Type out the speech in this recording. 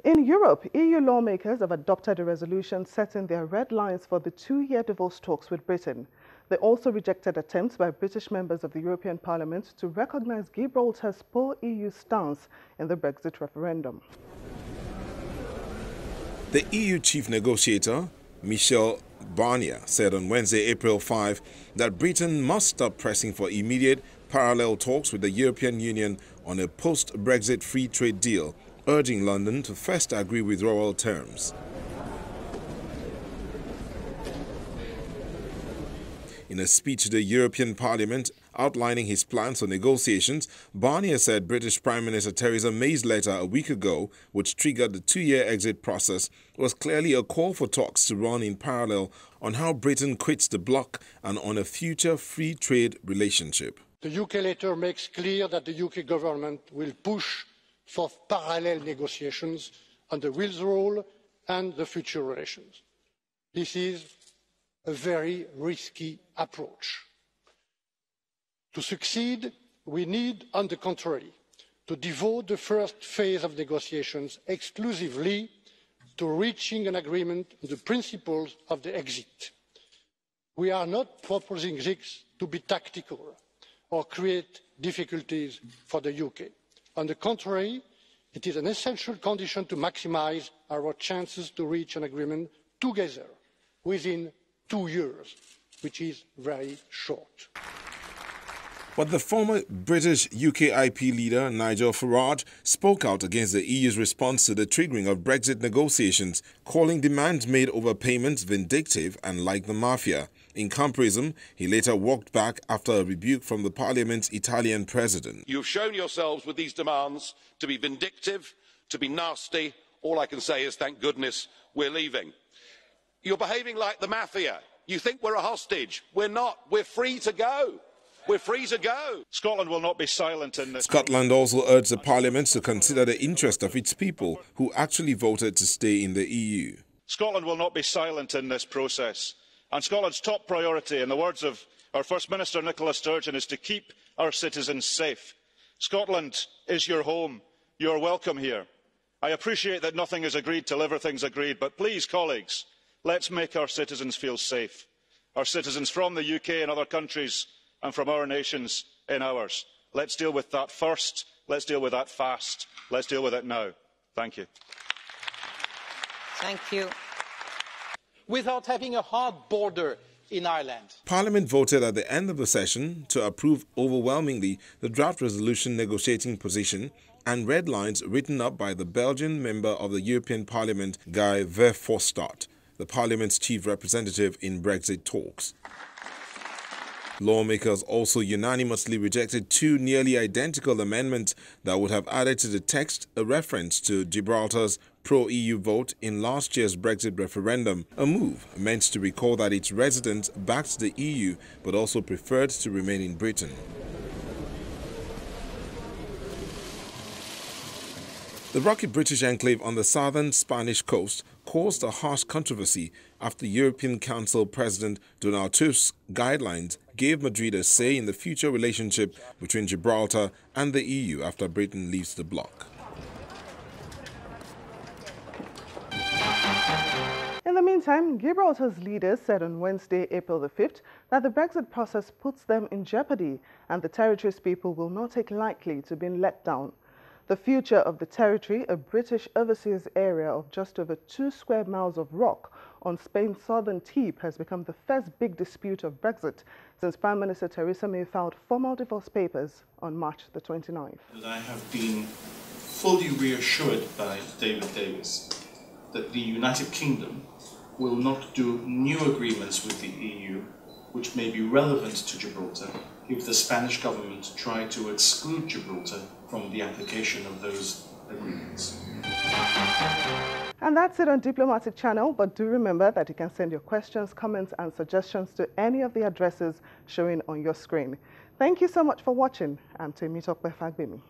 In Europe, EU lawmakers have adopted a resolution setting their red lines for the two-year divorce talks with Britain. They also rejected attempts by British members of the European Parliament to recognize Gibraltar's pro-EU stance in the Brexit referendum. The EU chief negotiator, Michel Barnier, said on Wednesday, April 5, that Britain must stop pressing for immediate parallel talks with the European Union on a post-Brexit free trade deal, urging London to first agree withdrawal terms. In a speech to the European Parliament outlining his plans for negotiations, Barnier said British Prime Minister Theresa May's letter a week ago, which triggered the two-year exit process, was clearly a call for talks to run in parallel on how Britain quits the bloc and on a future free trade relationship. The UK letter makes clear that the UK government will push for parallel negotiations on the withdrawal and the future relations. This is a very risky approach. To succeed, we need, on the contrary, to devote the first phase of negotiations exclusively to reaching an agreement on the principles of the exit. We are not proposing this to be tactical or create difficulties for the UK. On the contrary, it is an essential condition to maximise our chances to reach an agreement together within 2 years, which is very short. But the former British UKIP leader, Nigel Farage, spoke out against the EU's response to the triggering of Brexit negotiations, calling demands made over payments vindictive and like the mafia. In comparison, he later walked back after a rebuke from the Parliament's Italian president. You've shown yourselves with these demands to be vindictive, to be nasty. All I can say is thank goodness we're leaving. You're behaving like the mafia. You think we're a hostage. We're not. We're free to go. We're free to go. Scotland will not be silent in this. Scotland also urged the Parliament to consider the interest of its people who actually voted to stay in the EU. Scotland will not be silent in this process. And Scotland's top priority, in the words of our First Minister Nicola Sturgeon, is to keep our citizens safe. Scotland is your home. You're welcome here. I appreciate that nothing is agreed till everything's agreed, but please, colleagues, let's make our citizens feel safe. Our citizens from the UK and other countries and from our nations in ours. Let's deal with that first. Let's deal with that fast. Let's deal with it now. Thank you. Thank you. Without having a hard border in Ireland. Parliament voted at the end of the session to approve overwhelmingly the draft resolution negotiating position and red lines written up by the Belgian member of the European Parliament, Guy Verhofstadt, the Parliament's chief representative in Brexit talks. Lawmakers also unanimously rejected two nearly identical amendments that would have added to the text a reference to Gibraltar's pro-EU vote in last year's Brexit referendum, a move meant to recall that its residents backed the EU but also preferred to remain in Britain. The rocky British enclave on the southern Spanish coast caused a harsh controversy after European Council President Donald Tusk's guidelines gave Madrid a say in the future relationship between Gibraltar and the EU after Britain leaves the bloc. In the meantime, Gibraltar's leaders said on Wednesday, April the 5th, that the Brexit process puts them in jeopardy and the territory's people will not take lightly to being let down. The future of the territory, a British overseas area of just over 2 square miles of rock on Spain's southern tip, has become the first big dispute of Brexit since Prime Minister Theresa May filed formal divorce papers on March the 29th. I have been fully reassured by David Davis that the United Kingdom will not do new agreements with the EU which may be relevant to Gibraltar if the Spanish government try to exclude Gibraltar from the application of those agreements. And that's it on Diplomatic Channel, but do remember that you can send your questions, comments and suggestions to any of the addresses showing on your screen. Thank you so much for watching. I'm Temitope Fagbemi.